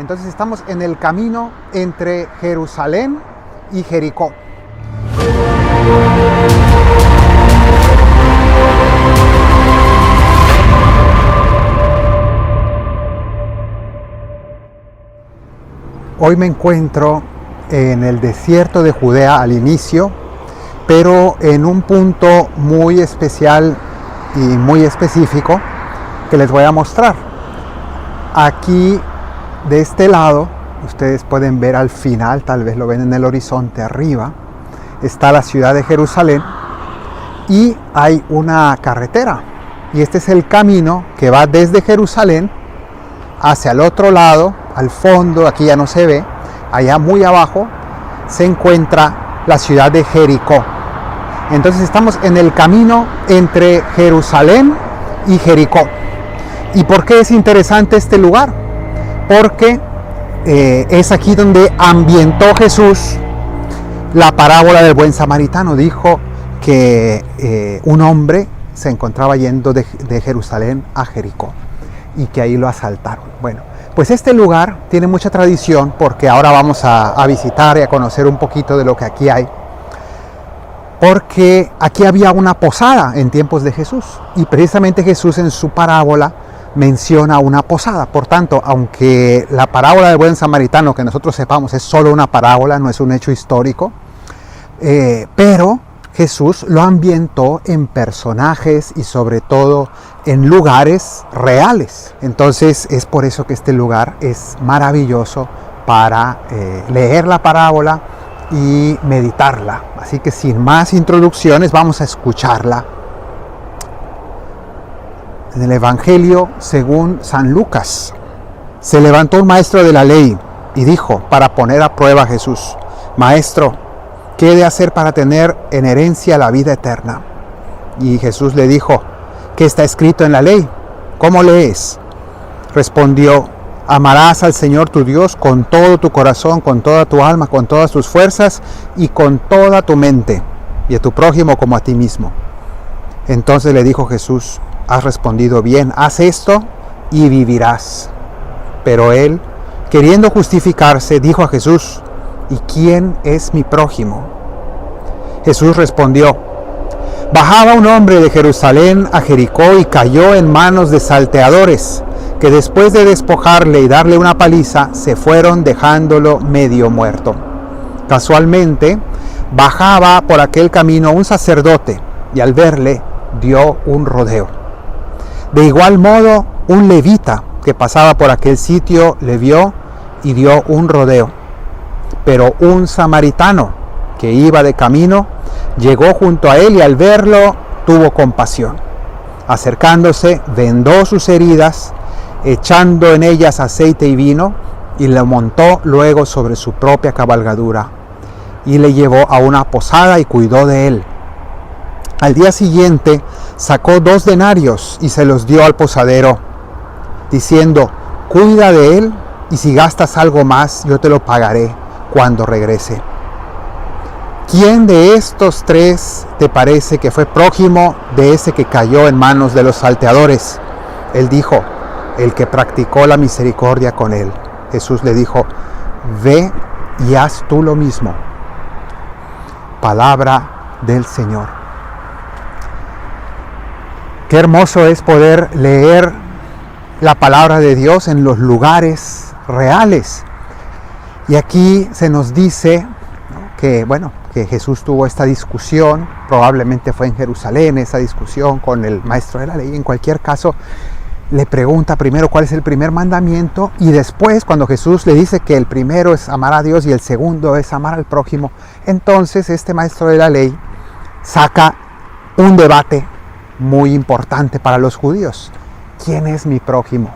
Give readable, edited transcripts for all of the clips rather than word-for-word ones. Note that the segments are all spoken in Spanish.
Entonces estamos en el camino entre Jerusalén y Jericó. Hoy me encuentro en el desierto de Judea al inicio, pero en un punto muy especial y muy específico que les voy a mostrar. Aquí de este lado, ustedes pueden ver al final, tal vez lo ven en el horizonte arriba, está la ciudad de Jerusalén y hay una carretera. Y este es el camino que va desde Jerusalén hacia el otro lado, al fondo, aquí ya no se ve, allá muy abajo se encuentra la ciudad de Jericó. Entonces estamos en el camino entre Jerusalén y Jericó. ¿Y por qué es interesante este lugar? Porque es aquí donde ambientó Jesús la parábola del buen samaritano. Dijo que un hombre se encontraba yendo de Jerusalén a Jericó y que ahí lo asaltaron. Bueno, pues este lugar tiene mucha tradición porque ahora vamos a visitar y a conocer un poquito de lo que aquí hay. Porque aquí había una posada en tiempos de Jesús y precisamente Jesús en su parábola menciona una posada. Por tanto, aunque la parábola del buen samaritano, que nosotros sepamos, es solo una parábola, no es un hecho histórico, pero Jesús lo ambientó en personajes y sobre todo en lugares reales. Entonces es por eso que este lugar es maravilloso para leer la parábola y meditarla. Así que sin más introducciones vamos a escucharla. En el Evangelio según San Lucas, se levantó un maestro de la ley y dijo, para poner a prueba a Jesús: Maestro, ¿qué he de hacer para tener en herencia la vida eterna? Y Jesús le dijo, ¿qué está escrito en la ley? ¿Cómo lees? Respondió, amarás al Señor tu Dios con todo tu corazón, con toda tu alma, con todas tus fuerzas y con toda tu mente, y a tu prójimo como a ti mismo. Entonces le dijo Jesús, has respondido bien, haz esto y vivirás. Pero él, queriendo justificarse, dijo a Jesús, ¿y quién es mi prójimo? Jesús respondió, bajaba un hombre de Jerusalén a Jericó y cayó en manos de salteadores, que después de despojarle y darle una paliza, se fueron dejándolo medio muerto. Casualmente, bajaba por aquel camino un sacerdote y al verle dio un rodeo. De igual modo, un levita que pasaba por aquel sitio le vio y dio un rodeo. Pero un samaritano que iba de camino llegó junto a él y al verlo tuvo compasión. Acercándose, vendó sus heridas, echando en ellas aceite y vino, y lo montó luego sobre su propia cabalgadura y le llevó a una posada y cuidó de él. Al día siguiente sacó 2 denarios y se los dio al posadero, diciendo, cuida de él y si gastas algo más yo te lo pagaré cuando regrese. ¿Quién de estos 3 te parece que fue prójimo de ese que cayó en manos de los salteadores? Él dijo, el que practicó la misericordia con él. Jesús le dijo, ve y haz tú lo mismo. Palabra del Señor. Qué hermoso es poder leer la palabra de Dios en los lugares reales. Y aquí se nos dice, ¿no?, que Jesús tuvo esta discusión, probablemente fue en Jerusalén, esa discusión con el maestro de la ley. En cualquier caso, le pregunta primero cuál es el primer mandamiento y después, cuando Jesús le dice que el primero es amar a Dios y el segundo es amar al prójimo, entonces este maestro de la ley saca un debate muy importante para los judíos. ¿Quién es mi prójimo?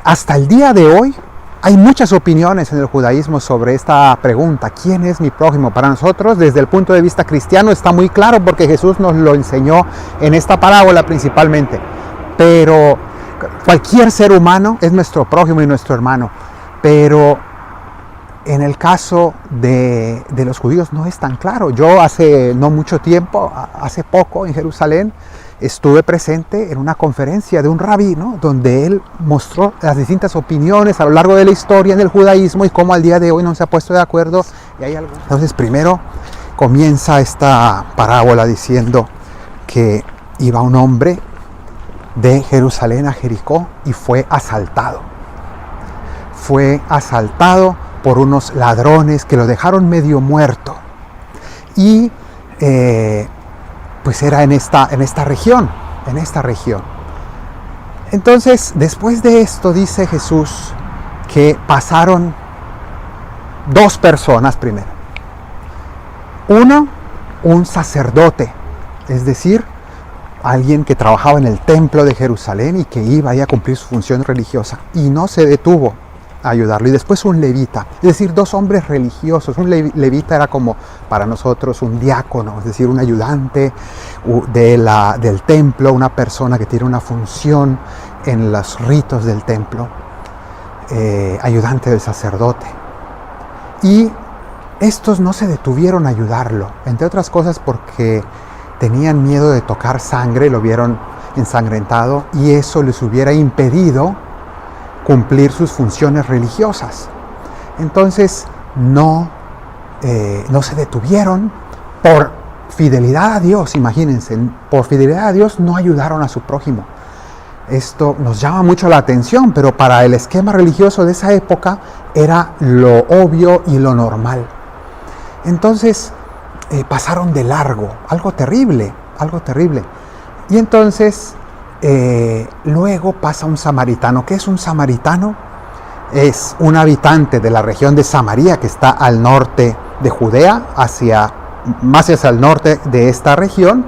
Hasta el día de hoy hay muchas opiniones en el judaísmo sobre esta pregunta, ¿quién es mi prójimo? Para nosotros, desde el punto de vista cristiano, está muy claro porque Jesús nos lo enseñó en esta parábola principalmente. Pero cualquier ser humano es nuestro prójimo y nuestro hermano. Pero en el caso de los judíos no es tan claro. Yo hace no mucho tiempo, hace poco en Jerusalén, estuve presente en una conferencia de un rabí, ¿no?, donde él mostró las distintas opiniones a lo largo de la historia del judaísmo y cómo al día de hoy no se ha puesto de acuerdo. Y hay algo. Entonces, primero comienza esta parábola diciendo que iba un hombre de Jerusalén a Jericó y fue asaltado. Fue asaltado por unos ladrones que lo dejaron medio muerto. Y pues era en esta región. Entonces, después de esto, dice Jesús que pasaron dos personas primero. Uno, un sacerdote, es decir, alguien que trabajaba en el templo de Jerusalén y que iba ahí a cumplir su función religiosa y no se detuvo a ayudarlo. Y después un levita, es decir, dos hombres religiosos. Un levita era como para nosotros un diácono, es decir, un ayudante del templo, una persona que tiene una función en los ritos del templo, ayudante del sacerdote. Y estos no se detuvieron a ayudarlo, entre otras cosas porque tenían miedo de tocar sangre, lo vieron ensangrentado y eso les hubiera impedido cumplir sus funciones religiosas. Entonces no se detuvieron por fidelidad a Dios, imagínense, por fidelidad a Dios no ayudaron a su prójimo. Esto nos llama mucho la atención, pero para el esquema religioso de esa época era lo obvio y lo normal. Entonces pasaron de largo, algo terrible. Y entonces luego pasa un samaritano. ¿Qué es un samaritano? Es un habitante de la región de Samaria, que está al norte de Judea, más hacia el norte de esta región,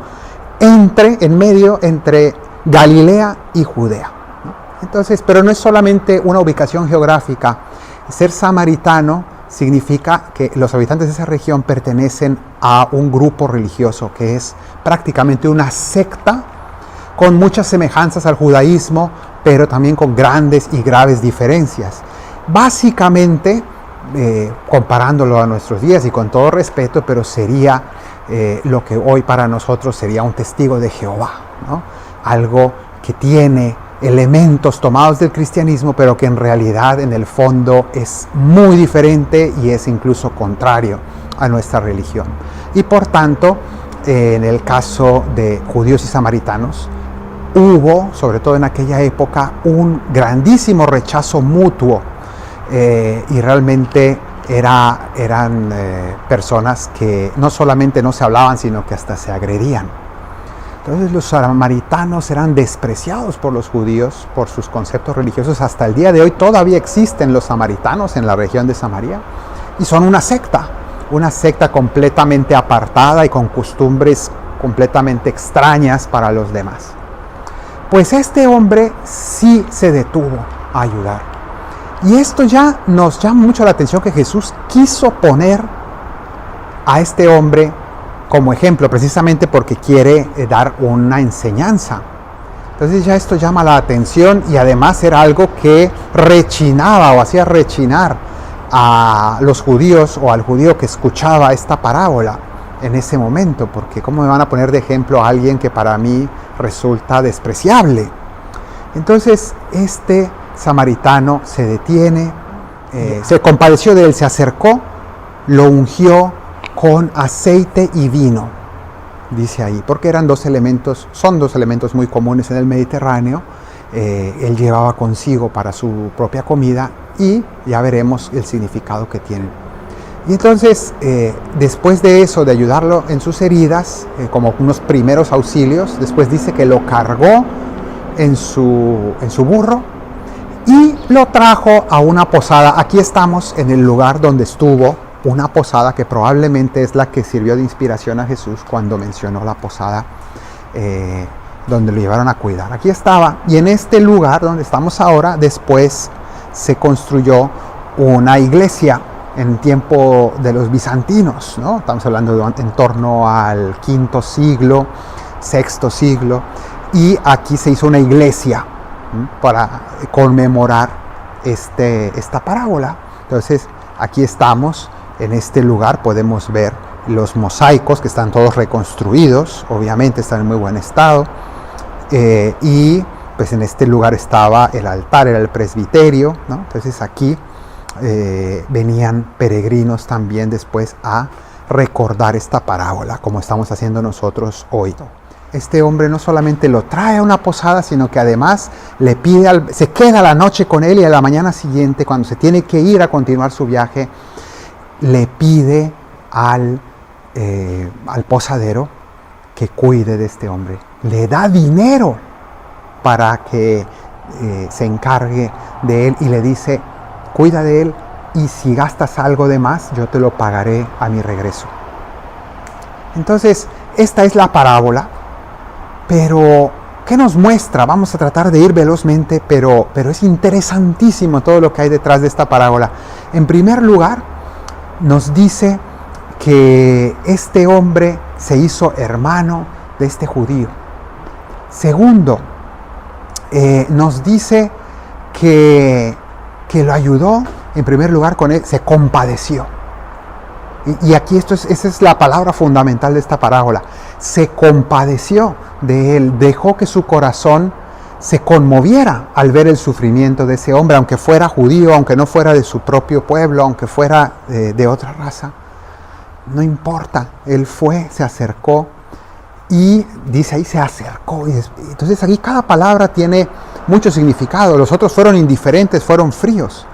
en medio entre Galilea y Judea. Entonces, pero no es solamente una ubicación geográfica. Ser samaritano significa que los habitantes de esa región pertenecen a un grupo religioso que es prácticamente una secta con muchas semejanzas al judaísmo, pero también con grandes y graves diferencias. Básicamente, comparándolo a nuestros días y con todo respeto, pero sería lo que hoy para nosotros sería un testigo de Jehová, ¿no? Algo que tiene elementos tomados del cristianismo, pero que en realidad en el fondo es muy diferente y es incluso contrario a nuestra religión. Y por tanto, en el caso de judíos y samaritanos, hubo, sobre todo en aquella época, un grandísimo rechazo mutuo y realmente eran personas que no solamente no se hablaban, sino que hasta se agredían. Entonces los samaritanos eran despreciados por los judíos por sus conceptos religiosos. Hasta el día de hoy todavía existen los samaritanos en la región de Samaria y son una secta completamente apartada y con costumbres completamente extrañas para los demás. Pues este hombre sí se detuvo a ayudar. Y esto ya nos llama mucho la atención, que Jesús quiso poner a este hombre como ejemplo, precisamente porque quiere dar una enseñanza. Entonces ya esto llama la atención y además era algo que rechinaba o hacía rechinar a los judíos o al judío que escuchaba esta parábola en ese momento, porque ¿cómo me van a poner de ejemplo a alguien que para mí resulta despreciable? Entonces este samaritano se detiene, se compadeció de él, se acercó, lo ungió con aceite y vino, dice ahí, porque son dos elementos muy comunes en el Mediterráneo. Él llevaba consigo para su propia comida y ya veremos el significado que tienen. Y entonces, después de eso, de ayudarlo en sus heridas, como unos primeros auxilios, después dice que lo cargó en su burro y lo trajo a una posada. Aquí estamos en el lugar donde estuvo una posada, que probablemente es la que sirvió de inspiración a Jesús cuando mencionó la posada donde lo llevaron a cuidar. Aquí estaba, y en este lugar donde estamos ahora, después se construyó una iglesia en tiempo de los bizantinos, ¿no? Estamos hablando de en torno al V siglo, VI siglo, y aquí se hizo una iglesia para conmemorar esta parábola. Entonces, aquí estamos. En este lugar podemos ver los mosaicos que están todos reconstruidos, obviamente están en muy buen estado. y pues en este lugar estaba el altar, era el presbiterio, ¿no? Entonces aquí venían peregrinos también después a recordar esta parábola, como estamos haciendo nosotros hoy. Este hombre no solamente lo trae a una posada, sino que además le pide, se queda la noche con él, y a la mañana siguiente, cuando se tiene que ir a continuar su viaje, le pide al posadero que cuide de este hombre. Le da dinero para que se encargue de él, y le dice: cuida de él, y si gastas algo de más, yo te lo pagaré a mi regreso. Entonces, esta es la parábola. Pero, ¿qué nos muestra? Vamos a tratar de ir velozmente, pero es interesantísimo todo lo que hay detrás de esta parábola. En primer lugar, nos dice que este hombre se hizo hermano de este judío. Segundo, nos dice que lo ayudó, en primer lugar, con él, se compadeció. Y aquí esa es la palabra fundamental de esta parábola. Se compadeció de él, dejó que su corazón se conmoviera al ver el sufrimiento de ese hombre, aunque fuera judío, aunque no fuera de su propio pueblo, aunque fuera de otra raza. No importa, él fue, se acercó, y dice ahí se acercó. Entonces aquí cada palabra tiene mucho significado. Los otros fueron indiferentes, fueron fríos.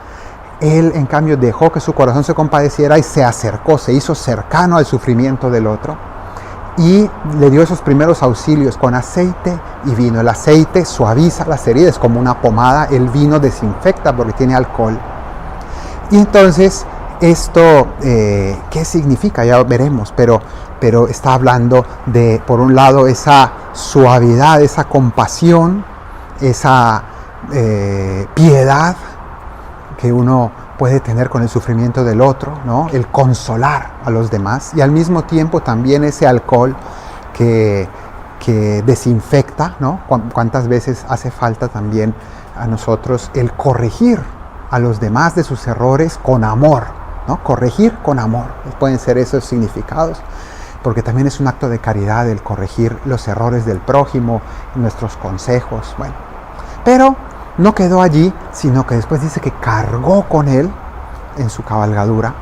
Él, en cambio, dejó que su corazón se compadeciera y se acercó, se hizo cercano al sufrimiento del otro, y le dio esos primeros auxilios con aceite y vino. El aceite suaviza las heridas como una pomada, el vino desinfecta porque tiene alcohol. Y entonces, esto, ¿qué significa? Ya veremos, pero está hablando de, por un lado, esa suavidad, esa compasión, esa piedad que uno puede tener con el sufrimiento del otro, ¿no? El consolar a los demás, y al mismo tiempo también ese alcohol que desinfecta, ¿no? Cuántas veces hace falta también a nosotros el corregir a los demás de sus errores con amor, ¿no? Corregir con amor, pueden ser esos significados, porque también es un acto de caridad el corregir los errores del prójimo, nuestros consejos, bueno. Pero no quedó allí, sino que después dice que cargó con él en su cabalgadura.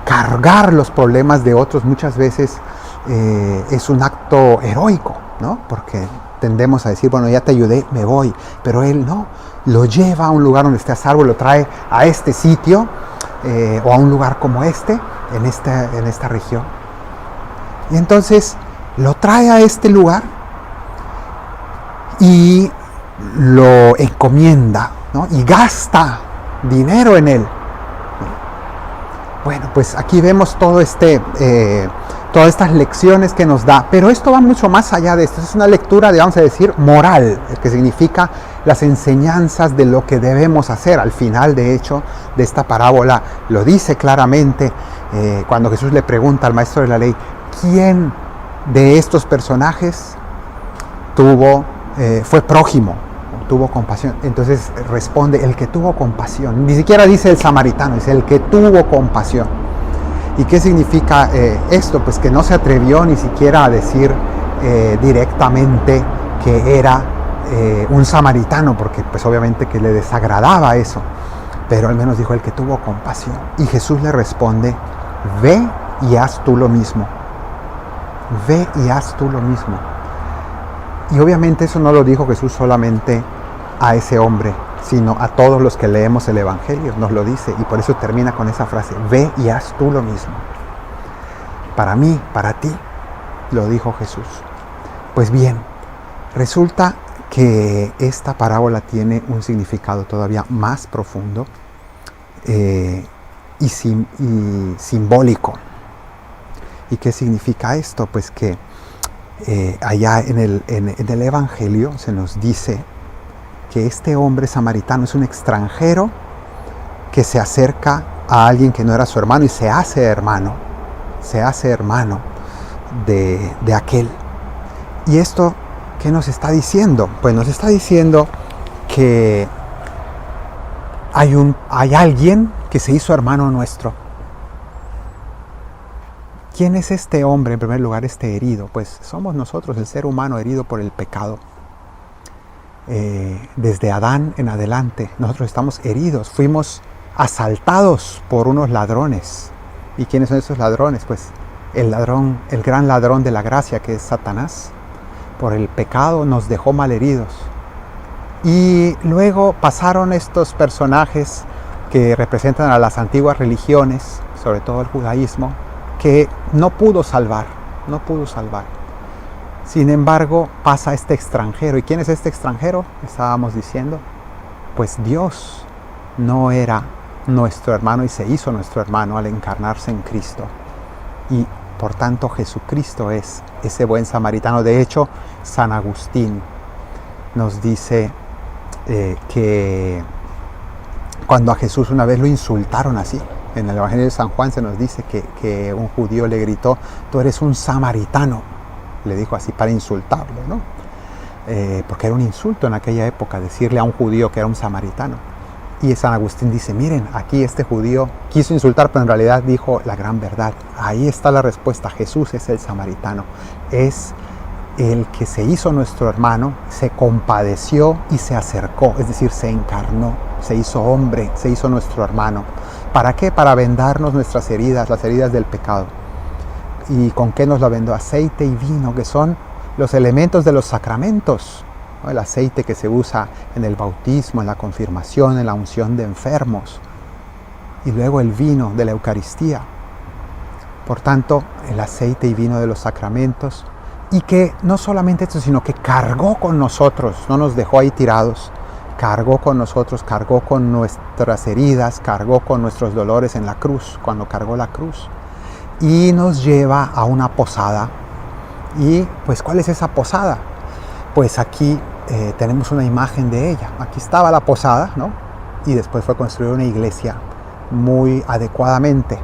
Cargar los problemas de otros muchas veces es un acto heroico, ¿no? Porque tendemos a decir, bueno, ya te ayudé, me voy. Pero él no, lo lleva a un lugar donde esté a salvo, lo trae a este sitio o a un lugar como este, en esta región. Y entonces lo trae a este lugar y lo encomienda, ¿no? Y gasta dinero en él. Bueno, pues aquí vemos todas estas lecciones que nos da, pero esto va mucho más allá de esto. Es una lectura, vamos a decir, moral, que significa las enseñanzas de lo que debemos hacer. Al final, de hecho, de esta parábola lo dice claramente cuando Jesús le pregunta al maestro de la ley: ¿quién de estos personajes fue prójimo, tuvo compasión? Entonces responde: el que tuvo compasión. Ni siquiera dice el samaritano, dice el que tuvo compasión. ¿Y qué significa esto? Pues que no se atrevió ni siquiera a decir directamente que era un samaritano, porque pues obviamente que le desagradaba eso, pero al menos dijo el que tuvo compasión. Y Jesús le responde: ve y haz tú lo mismo. Ve y haz tú lo mismo. Y obviamente eso no lo dijo Jesús solamente a ese hombre, sino a todos los que leemos el Evangelio, nos lo dice, y por eso termina con esa frase: ve y haz tú lo mismo. Para mí, para ti, lo dijo Jesús. Pues bien, resulta que esta parábola tiene un significado todavía más profundo y simbólico. ¿Y qué significa esto? Pues que allá en el Evangelio se nos dice que este hombre samaritano es un extranjero que se acerca a alguien que no era su hermano y se hace hermano de aquel. ¿Y esto qué nos está diciendo? Pues nos está diciendo que hay alguien que se hizo hermano nuestro. ¿Quién es este hombre, en primer lugar, este herido? Pues somos nosotros, el ser humano herido por el pecado. desde Adán en adelante, nosotros estamos heridos, fuimos asaltados por unos ladrones. ¿Y quiénes son esos ladrones? Pues el ladrón, el gran ladrón de la gracia, que es Satanás. Por el pecado nos dejó malheridos. Y luego pasaron estos personajes que representan a las antiguas religiones, sobre todo el judaísmo, que no pudo salvar. Sin embargo, pasa este extranjero. ¿Y quién es este extranjero? Estábamos diciendo, pues Dios no era nuestro hermano y se hizo nuestro hermano al encarnarse en Cristo. Y por tanto Jesucristo es ese buen samaritano. De hecho, San Agustín nos dice que cuando a Jesús una vez lo insultaron así, en el Evangelio de San Juan se nos dice que un judío le gritó: tú eres un samaritano. Le dijo así para insultarlo, ¿no? Porque era un insulto en aquella época decirle a un judío que era un samaritano. Y San Agustín dice, miren, aquí este judío quiso insultar, pero en realidad dijo la gran verdad. Ahí está la respuesta. Jesús es el samaritano. Es el que se hizo nuestro hermano, se compadeció y se acercó. Es decir, se encarnó, se hizo hombre, se hizo nuestro hermano. ¿Para qué? Para vendarnos nuestras heridas, las heridas del pecado. ¿Y con qué nos la vendó? Aceite y vino, que son los elementos de los sacramentos. El aceite que se usa en el bautismo, en la confirmación, en la unción de enfermos. Y luego el vino de la Eucaristía. Por tanto, el aceite y vino de los sacramentos. Y que no solamente esto, sino que cargó con nosotros, no nos dejó ahí tirados. Cargó con nosotros, cargó con nuestras heridas, cargó con nuestros dolores en la cruz, cuando cargó la cruz. Y nos lleva a una posada. Y pues, ¿cuál es esa posada? Pues aquí tenemos una imagen de ella. Aquí estaba la posada, ¿no? Y después fue construida una iglesia muy adecuadamente.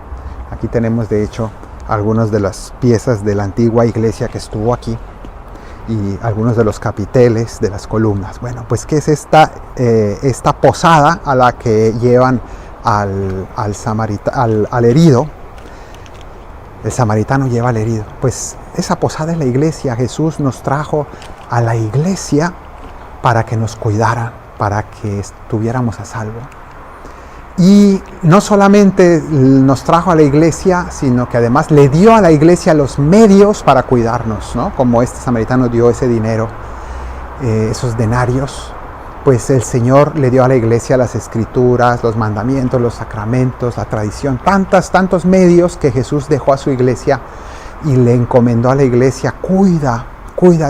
Aquí tenemos, de hecho, algunas de las piezas de la antigua iglesia que estuvo aquí y algunos de los capiteles de las columnas. Bueno, pues ¿qué es esta posada a la que llevan al herido? El samaritano lleva al herido. Pues esa posada es la iglesia. Jesús nos trajo a la iglesia para que nos cuidara, para que estuviéramos a salvo. Y no solamente nos trajo a la iglesia, sino que además le dio a la iglesia los medios para cuidarnos, ¿no? Como este samaritano dio ese dinero, esos denarios, pues el Señor le dio a la iglesia las escrituras, los mandamientos, los sacramentos, la tradición, tantos medios que Jesús dejó a su iglesia y le encomendó a la iglesia: cuida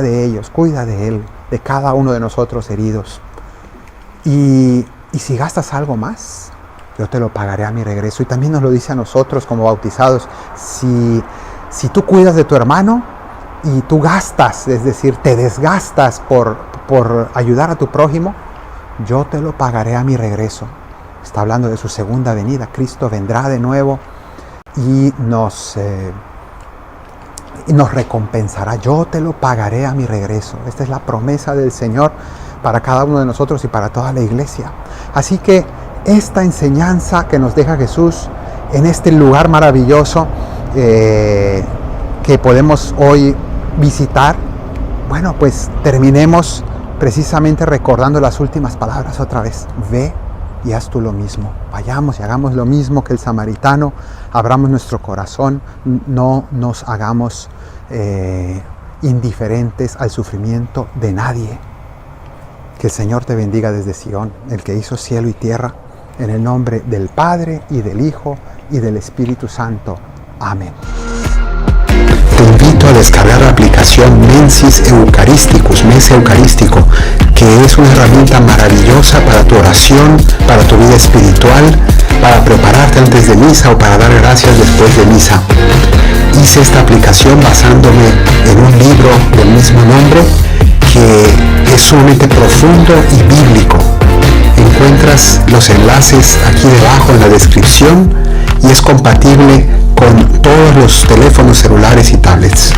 de ellos, cuida de él, de cada uno de nosotros heridos. Y si gastas algo más, yo te lo pagaré a mi regreso. Y también nos lo dice a nosotros como bautizados: si tú cuidas de tu hermano y tú gastas, es decir, te desgastas por ayudar a tu prójimo, yo te lo pagaré a mi regreso. Está hablando de su segunda venida. Cristo vendrá de nuevo y nos recompensará. Yo te lo pagaré a mi regreso. Esta es la promesa del Señor para cada uno de nosotros y para toda la iglesia. Así que esta enseñanza que nos deja Jesús en este lugar maravilloso que podemos hoy visitar, bueno, pues terminemos precisamente recordando las últimas palabras otra vez. Ve y haz tú lo mismo. Vayamos y hagamos lo mismo que el samaritano. Abramos nuestro corazón. No nos hagamos indiferentes al sufrimiento de nadie. Que el Señor te bendiga desde Sion, el que hizo cielo y tierra, en el nombre del Padre y del Hijo y del Espíritu Santo. Amén. Te invito a descargar la aplicación Mensis Eucharisticus, Mes Eucarístico, que es una herramienta maravillosa para tu oración, para tu vida espiritual, para prepararte antes de misa o para dar gracias después de misa. Hice esta aplicación basándome en un libro del mismo nombre que es sumamente profundo y bíblico. Encuentras los enlaces aquí debajo en la descripción y es compatible con todos los teléfonos celulares y tablets.